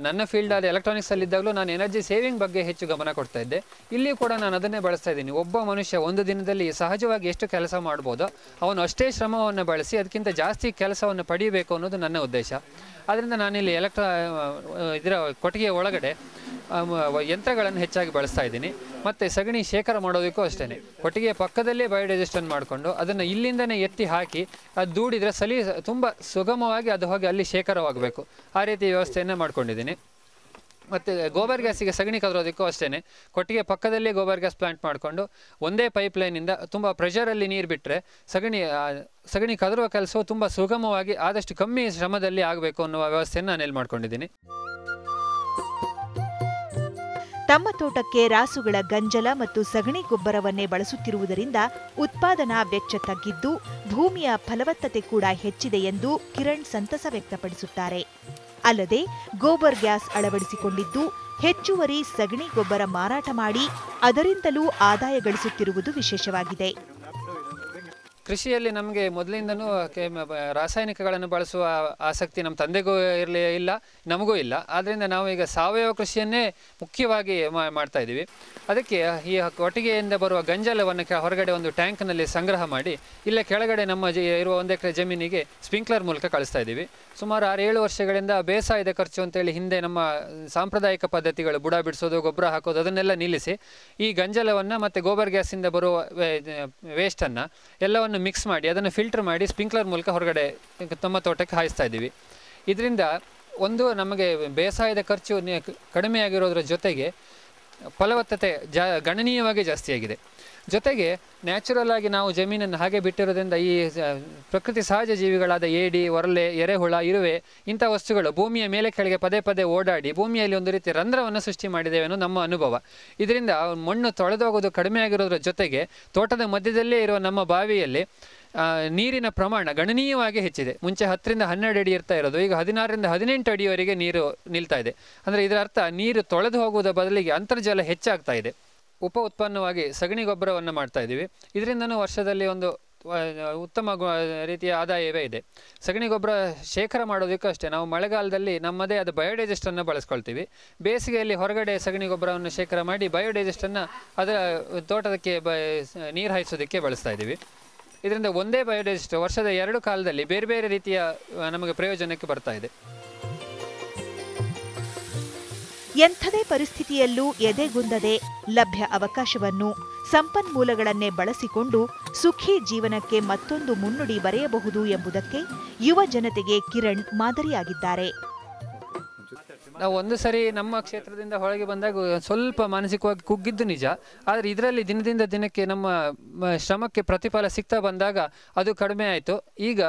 ನನ್ನ ಫೀಲ್ಡ್ ಆದ ಎಲೆಕ್ಟ್ರಾನಿಕ್ಸಲ್ಲಿದ್ದಾಗಲೂ ನಾನು ಎನರ್ಜಿ ಸೇವಿಂಗ್ ಬಗ್ಗೆ ಹೆಚ್ಚು ಗಮನ ಕೊಡ್ತಾ ಇದ್ದೆ. ಇಲ್ಲಿ ಕೂಡ ನಾನು ಅದನ್ನೇ ಬಳಸ್ತಾ ಇದ್ದೀನಿ. ಒಬ್ಬ ಮನುಷ್ಯ ಒಂದು ದಿನದಲ್ಲಿ ಸಹಜವಾಗಿ ಎಷ್ಟು ಕೆಲಸ ಮಾಡ್ಬೋದೋ ಅವನು ಅಷ್ಟೇ ಶ್ರಮವನ್ನು ಬಳಸಿ ಅದಕ್ಕಿಂತ ಜಾಸ್ತಿ ಕೆಲಸವನ್ನು ಪಡೆಯಬೇಕು ಅನ್ನೋದು ನನ್ನ ಉದ್ದೇಶ. ಆದ್ದರಿಂದ ನಾನಿಲ್ಲಿ ಇದರ ಕೊಟ್ಟಿಗೆ ಒಳಗಡೆ ಯಂತ್ರಗಳನ್ನು ಹೆಚ್ಚಾಗಿ ಬಳಸ್ತಾ ಇದ್ದೀನಿ. ಮತ್ತು ಸಗಣಿ ಶೇಖರ ಮಾಡೋದಕ್ಕೂ ಅಷ್ಟೇ ಕೊಟ್ಟಿಗೆ ಪಕ್ಕದಲ್ಲೇ ಬಯೋಡೈಜೆಸ್ಟನ್ನು ಮಾಡಿಕೊಂಡು ಅದನ್ನು ಇಲ್ಲಿಂದನೇ ಎತ್ತಿ ಹಾಕಿ ಅದು ದೂಡಿದರೆ ತುಂಬ ಸುಗಮವಾಗಿ ಅದು ಹೋಗಿ ಅಲ್ಲಿ ಶೇಖರವಾಗಬೇಕು. ಆ ರೀತಿ ವ್ಯವಸ್ಥೆಯನ್ನು ಮಾಡ್ಕೊಂಡಿದ್ದೀನಿ. ಮತ್ತು ಗೋಬರ್ ಗ್ಯಾಸಿಗೆ ಸಗಣಿ ಕದರೋದಕ್ಕೂ ಅಷ್ಟೇ ಕೊಟ್ಟಿಗೆ ಪಕ್ಕದಲ್ಲೇ ಗೋಬರ್ ಗ್ಯಾಸ್ ಪ್ಲಾಂಟ್ ಮಾಡಿಕೊಂಡು ಒಂದೇ ಪೈಪ್ಲೈನಿಂದ ತುಂಬ ಪ್ರೆಷರಲ್ಲಿ ನೀರು ಬಿಟ್ಟರೆ ಸಗಣಿ ಕದರುವ ಕೆಲಸವು ತುಂಬ ಸುಗಮವಾಗಿ ಆದಷ್ಟು ಕಮ್ಮಿ ಶ್ರಮದಲ್ಲಿ ಆಗಬೇಕು ಅನ್ನುವ ವ್ಯವಸ್ಥೆಯನ್ನು ನಾನೆಲ್ಲಿ ಮಾಡ್ಕೊಂಡಿದ್ದೀನಿ. ತಮ್ಮ ತೋಟಕ್ಕೆ ರಾಸುಗಳ ಗಂಜಲ ಮತ್ತು ಸಗಣಿ ಗೊಬ್ಬರವನ್ನೇ ಬಳಸುತ್ತಿರುವುದರಿಂದ ಉತ್ಪಾದನಾ ವೆಚ್ಚ ತಗ್ಗಿದ್ದು ಭೂಮಿಯ ಫಲವತ್ತತೆ ಕೂಡ ಹೆಚ್ಚಿದೆ ಎಂದು ಕಿರಣ್ ಸಂತಸ ವ್ಯಕ್ತಪಡಿಸುತ್ತಾರೆ. ಅಲ್ಲದೆ ಗೋಬರ್ ಗ್ಯಾಸ್ ಅಳವಡಿಸಿಕೊಂಡಿದ್ದು ಹೆಚ್ಚುವರಿ ಸಗಣಿ ಗೊಬ್ಬರ ಮಾರಾಟ ಮಾಡಿ ಅದರಿಂದಲೂ ಆದಾಯ ಗಳಿಸುತ್ತಿರುವುದು ವಿಶೇಷವಾಗಿದೆ. ಕೃಷಿಯಲ್ಲಿ ನಮಗೆ ಮೊದಲಿಂದನೂ ರಾಸಾಯನಿಕಗಳನ್ನು ಬಳಸುವ ಆಸಕ್ತಿ ನಮ್ಮ ತಂದೆಗೂ ಇಲ್ಲ, ನಮಗೂ ಇಲ್ಲ. ಆದ್ದರಿಂದ ನಾವು ಈಗ ಸಾವಯವ ಕೃಷಿಯನ್ನೇ ಮುಖ್ಯವಾಗಿ ಮಾಡ್ತಾ ಇದ್ದೀವಿ. ಅದಕ್ಕೆ ಈ ಕೊಟ್ಟಿಗೆಯಿಂದ ಬರುವ ಗಂಜಲವನ್ನು ಹೊರಗಡೆ ಒಂದು ಟ್ಯಾಂಕ್ನಲ್ಲಿ ಸಂಗ್ರಹ ಮಾಡಿ ಇಲ್ಲೇ ಕೆಳಗಡೆ ನಮ್ಮ ಇರುವ 1 ಎಕರೆ ಜಮೀನಿಗೆ ಸ್ಪ್ರಿಂಕ್ಲರ್ ಮೂಲಕ ಕಳಿಸ್ತಾ ಇದ್ದೀವಿ. ಸುಮಾರು 6-7 ವರ್ಷಗಳಿಂದ ಬೇಸಾಯದ ಖರ್ಚು ಅಂತೇಳಿ ಹಿಂದೆ ನಮ್ಮ ಸಾಂಪ್ರದಾಯಿಕ ಪದ್ಧತಿಗಳು ಬುಡ ಬಿಡಿಸೋದು, ಗೊಬ್ಬರ ಹಾಕೋದು ಅದನ್ನೆಲ್ಲ ನಿಲ್ಲಿಸಿ ಈ ಗಂಜಲವನ್ನು ಮತ್ತು ಗೋಬರ್ ಗ್ಯಾಸಿಂದ ಬರುವ ವೇಸ್ಟನ್ನು ಎಲ್ಲವನ್ನು ಮಿಕ್ಸ್ ಮಾಡಿ ಅದನ್ನು ಫಿಲ್ಟರ್ ಮಾಡಿ ಸ್ಪ್ರಿಂಕ್ಲರ್ ಮೂಲಕ ಹೊರಗಡೆ ನಮ್ಮ ತೋಟಕ್ಕೆ ಹಾಯಿಸ್ತಾ ಇದ್ದೀವಿ. ಇದರಿಂದ ಒಂದು ನಮಗೆ ಬೇಸಾಯದ ಖರ್ಚು ಕಡಿಮೆಯಾಗಿರೋದ್ರ ಜೊತೆಗೆ ಫಲವತ್ತತೆ ಗಣನೀಯವಾಗಿ ಜಾಸ್ತಿಯಾಗಿದೆ. ಜೊತೆಗೆ ನ್ಯಾಚುರಲ್ ಆಗಿ ನಾವು ಜಮೀನನ್ನು ಹಾಗೆ ಬಿಟ್ಟಿರೋದ್ರಿಂದ ಈ ಪ್ರಕೃತಿ ಸಹಜ ಜೀವಿಗಳಾದ ಏಡಿ, ಒರಲೆ, ಎರೆಹುಳ, ಇರುವೆ ಇಂಥ ವಸ್ತುಗಳು ಭೂಮಿಯ ಮೇಲೆ ಕೆಳಗೆ ಪದೇ ಪದೇ ಓಡಾಡಿ ಭೂಮಿಯಲ್ಲಿ ಒಂದು ರೀತಿ ರಂಧ್ರವನ್ನು ಸೃಷ್ಟಿ ಮಾಡಿದ್ದೇವೆ ಅನ್ನೋ ನಮ್ಮ ಅನುಭವ. ಇದರಿಂದ ಮಣ್ಣು ತೊಳೆದೋಗೋದು ಕಡಿಮೆ ಆಗಿರೋದ್ರ ಜೊತೆಗೆ ತೋಟದ ಮಧ್ಯದಲ್ಲೇ ಇರುವ ನಮ್ಮ ಬಾವಿಯಲ್ಲಿ ನೀರಿನ ಪ್ರಮಾಣ ಗಣನೀಯವಾಗಿ ಹೆಚ್ಚಿದೆ. ಮುಂಚೆ 10ರಿಂದ 12 ಅಡಿ ಇರ್ತಾ ಇರೋದು ಈಗ 16ರಿಂದ 18 ಅಡಿಯವರೆಗೆ ನೀರು ನಿಲ್ತಾ ಇದೆ. ಅಂದರೆ ಇದರ ಅರ್ಥ ನೀರು ತೊಳೆದು ಹೋಗುವುದರ ಬದಲಿಗೆ ಅಂತರ್ಜಲ ಹೆಚ್ಚಾಗ್ತಾ ಇದೆ. ಉಪ ಉತ್ಪನ್ನವಾಗಿ ಸಗಣಿ ಗೊಬ್ಬರವನ್ನು ಮಾಡ್ತಾ ಇದ್ದೀವಿ. ಇದರಿಂದನೂ ವರ್ಷದಲ್ಲಿ ಒಂದು ಉತ್ತಮ ರೀತಿಯ ಆದಾಯವೇ ಇದೆ. ಸಗಣಿ ಗೊಬ್ಬರ ಶೇಖರ ಮಾಡೋದಕ್ಕೂ ಅಷ್ಟೇ ನಾವು ಮಳೆಗಾಲದಲ್ಲಿ ನಮ್ಮದೇ ಆದ ಬಯೋಡೈಜೆಸ್ಟನ್ನು ಬಳಸ್ಕೊಳ್ತೀವಿ. ಬೇಸಿಗೆಯಲ್ಲಿ ಹೊರಗಡೆ ಸಗಣಿ ಗೊಬ್ಬರವನ್ನು ಶೇಖರ ಮಾಡಿ ಬಯೋಡೈಜೆಸ್ಟನ್ನು ಅದರ ತೋಟದಕ್ಕೆ ನೀರು ಹಾಯಿಸೋದಕ್ಕೆ ಬಳಸ್ತಾ ಇದ್ದೀವಿ. ಇದರಿಂದ ಒಂದೇ ಬಯೋಡೈಜೆಸ್ಟ್ ವರ್ಷದ 2 ಕಾಲದಲ್ಲಿ ಬೇರೆ ಬೇರೆ ರೀತಿಯ ನಮಗೆ ಪ್ರಯೋಜನಕ್ಕೆ ಬರ್ತಾ ಇದೆ. ಎಂಥದೇ ಪರಿಸ್ಥಿತಿಯಲ್ಲೂ ಎದೆಗುಂದದೆ ಲಭ್ಯ ಅವಕಾಶವನ್ನು, ಸಂಪನ್ಮೂಲಗಳನ್ನೇ ಬಳಸಿಕೊಂಡು ಸುಖಿ ಜೀವನಕ್ಕೆ ಮತ್ತೊಂದು ಮುನ್ನುಡಿ ಬರೆಯಬಹುದು ಎಂಬುದಕ್ಕೆ ಯುವ ಜನತೆಗೆ ಕಿರಣ್ ಮಾದರಿಯಾಗಿದ್ದಾರೆ. ನಾವು ಒಂದು ಸರಿ ನಮ್ಮ ಕ್ಷೇತ್ರದಿಂದ ಹೊರಗೆ ಬಂದಾಗ ಸ್ವಲ್ಪ ಮಾನಸಿಕವಾಗಿ ಕುಗ್ಗಿದ್ದು ನಿಜ. ಆದರೆ ಇದರಲ್ಲಿ ದಿನದಿಂದ ದಿನಕ್ಕೆ ನಮ್ಮ ಶ್ರಮಕ್ಕೆ ಪ್ರತಿಫಲ ಸಿಗ್ತಾ ಬಂದಾಗ ಅದು ಕಡಿಮೆ ಆಯಿತು. ಈಗ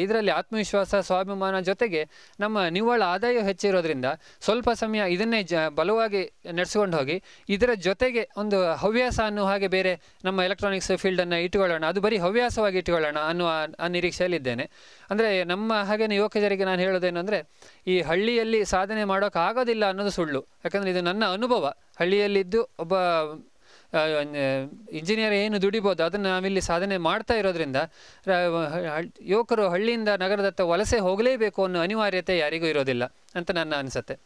ಇದರಲ್ಲಿ ಆತ್ಮವಿಶ್ವಾಸ, ಸ್ವಾಭಿಮಾನ ಜೊತೆಗೆ ನಮ್ಮ ನಿವ್ವಳ ಆದಾಯ ಹೆಚ್ಚಿರೋದ್ರಿಂದ ಸ್ವಲ್ಪ ಸಮಯ ಇದನ್ನೇ ಬಲವಾಗಿ ನಡೆಸ್ಕೊಂಡು ಹೋಗಿ ಇದರ ಜೊತೆಗೆ ಒಂದು ಹವ್ಯಾಸ ಅನ್ನೋ ಹಾಗೆ ಬೇರೆ ನಮ್ಮ ಎಲೆಕ್ಟ್ರಾನಿಕ್ಸ್ ಫೀಲ್ಡನ್ನು ಇಟ್ಟುಕೊಳ್ಳೋಣ, ಅದು ಬರೀ ಹವ್ಯಾಸವಾಗಿ ಇಟ್ಟುಕೊಳ್ಳೋಣ ಅನ್ನುವ ನಿರೀಕ್ಷೆಯಲ್ಲಿದ್ದೇನೆ. ಅಂದರೆ ನಮ್ಮ ಹಾಗೇನೆ ಯುವಕರಿಗೆ ನಾನು ಹೇಳೋದೇನು ಅಂದರೆ, ಈ ಹಳ್ಳಿಯಲ್ಲಿ ಸಾಧನೆ ಮಾಡೋಕ್ಕಾಗೋದಿಲ್ಲ ಅನ್ನೋದು ಸುಳ್ಳು. ಯಾಕಂದರೆ ಇದು ನನ್ನ ಅನುಭವ. ಹಳ್ಳಿಯಲ್ಲಿದ್ದು ಒಬ್ಬ ಇಂಜಿನಿಯರ್ ಏನು ದುಡಿಬೋದು ಅದನ್ನು ನಾವಿಲ್ಲಿ ಸಾಧನೆ ಮಾಡ್ತಾ ಇರೋದ್ರಿಂದ ಯುವಕರು ಹಳ್ಳಿಯಿಂದ ನಗರದತ್ತ ವಲಸೆ ಹೋಗಲೇಬೇಕು ಅನ್ನೋ ಅನಿವಾರ್ಯತೆ ಯಾರಿಗೂ ಇರೋದಿಲ್ಲ ಅಂತ ನನ್ನ ಅನಿಸುತ್ತೆ.